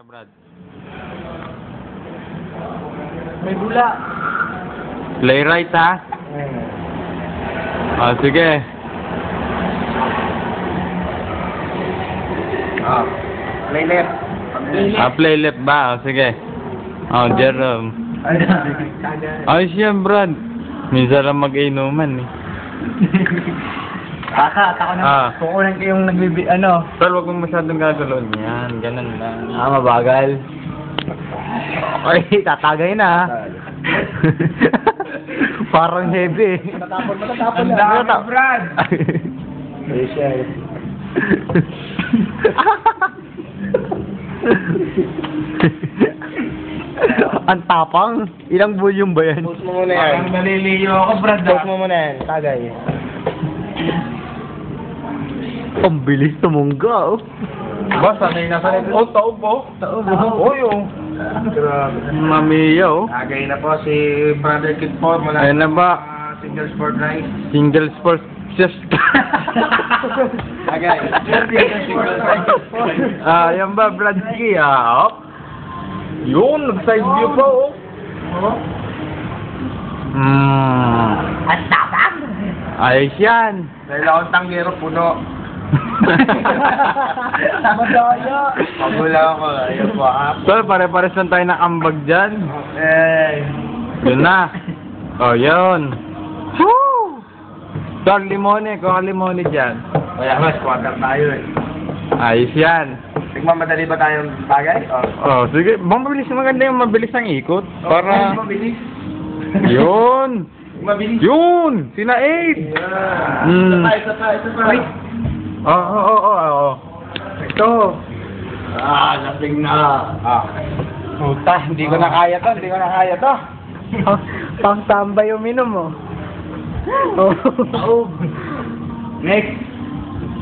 ka, Brad. May bula. Playwright, ha? Ah, sige. Play left. Play left ba? Sige. Jerome. Ayos yan, Brad. Minsan lang mag-inuman, eh. Ako na. Kukunan ko yung Pero huwag mong masyadong gagawin. Yan, ganun lang. mabagal. Ay, tatagay na. Parang heavy. Matatapon na. Brad. Rachel. Ang tapang. Ilang volume ba yan? Post mo muna yan. Parang naliliyo ako, Brad. Post mo muna yan. Tagay. Ang bilis tumungga, oh. Ba, sanay na sanay. Oh, taob po. Taon, oh. Oh, yung. Mamiya, oh. Tagay na po si Brother Kid Paul. Mula Ayun na ba? Single Sport Rice. Single sports. Just. Tagay. Yan ba, Bradski? Yun, nag-side view pa, oh. Ang tapang! Ayos yan. Dahil akong tanggero puno. Madaya! Pagula ako. Ayun po. So, pare-pares lang tayo nakambag dyan. Eh. Yun na. Oh, yun. Woo! So, limone. Kung ang limone dyan. Kaya mas, quarter tayo eh. Ayos yan. Nagmamadali ba tayong tagay? Oh, sige. Mabilis, maganda yung mabilis ang ikot. Para... Mabilis. Yun! Mabilis. Yun! Sina 8! Isa pa. Wait. Oo. Ito. Lasing na. Puta, hindi ko na kaya to. Pang tambay uminom mo. Oh. Next.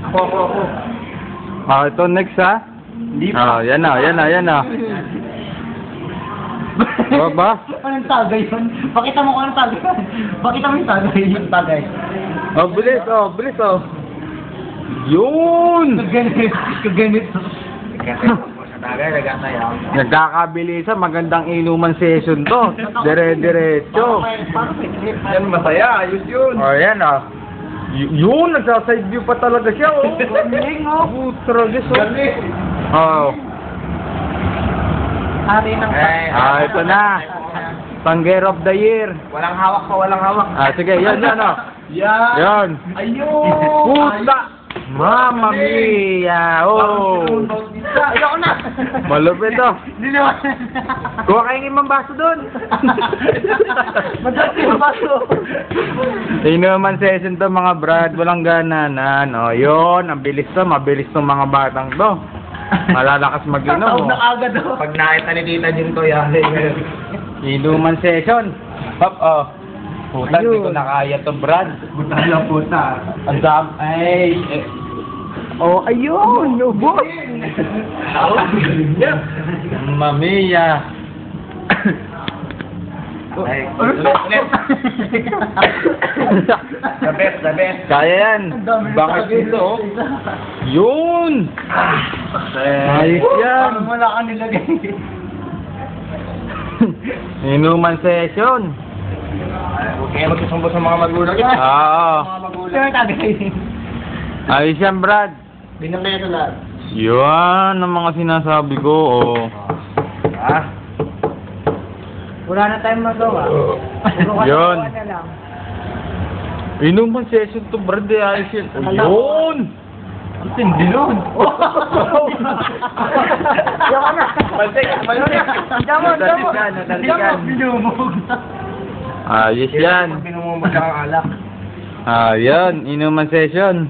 Ako. Ito next, ha? Hindi pa. Yan na. Ba? Anong tagay yun? Pakita mo kung anong tagay yun. Pakita mo yung tagay. Yung tagay. Bilis. Yun! Kaganito. Kasi sa tagay, nagkatayaw. Nagkakabilisan, magandang inuman session to. Dire-diretso. Yan, masaya. Ayos yun. Yan, Yun, nagsa-side view pa talaga siya, oh. Galing, oh. Tragis, oh. Galing. Hari ng Ito na. Panger of the year. Walang hawak. Sige, yan, Yan. Ayun. Puta! Mamma mia! Oh! Ayoko na. Malupit, oh. Hindi naman. Kuha kayong imang baso doon. Madali yung baso. Inuman session to, mga Brad. Walang gananan. Yun. Ang bilis to. Mabilis to mga batang to. Malalakas mag-inom, Tataw oh. na agad, oh. Pag nakita ni Tita Jun to, yan. Inuman session. Puta, hindi ko na kaya to, Brad. Puta. Ang dam... Oh, ayun. Ubos. Mamiya. The best. Kaya yan. Bakit dito, oh? Yun! Ayos yan. Parang wala ka nilagay. Inuman session. Huwag kayo magsusumbo sa mga magulang. Oo. Sino yung tagay? Ayos yan, Brad. Binangkaya sa lahat. Yan ang mga sinasabi ko, oh. Wala na tayong magawa. Yun. Puro na lang. Inuman session to, Brad. Ayos yan. Yun! Ang tindi nun. Ayoko na. Damo. Natalikan. Binumog. Ayos yan. Binumumog ka ang alak. Yan. Inuman session.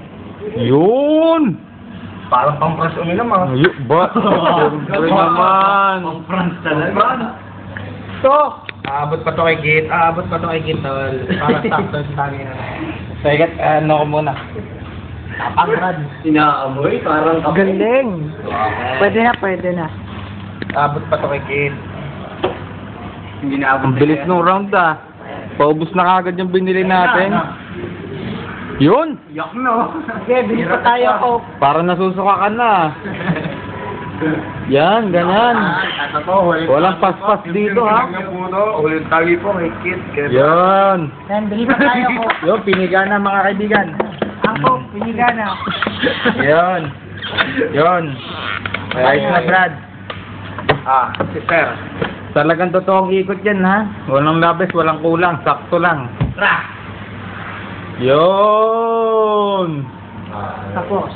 Yun! Parang pang-press uminom Ba? Siyempre naman. Pang-France talaga. To. Aabot pa to kay Git. Tol. Para sakto sa tagay na. Teka, ano ko muna. Tapang, Brad. Inaamoy, parang Galing. Pwede na. Aabot pa to kay Git. Hindi na abot. Ang bilis nung round, Paubos na kagad yung binili natin. Yun! Yak no. Okay, bilis pa tayo, Hope. Parang nasusuka ka na. Yan, ganyan. Ano po, huling Walang tagi paspas po. dito, ha? Yung puno, huling tagi po kay Kit. Yan. Yan, bilisan tayo ko. Yung piniga na mga kaibigan. Ako, piniga na. Yan. Yan. Ayos na, Brad. Si Sir. Talagang totoong ikot yan, ha? Walang labis, walang kulang. Sakto lang. Tra! Yun. Tapos.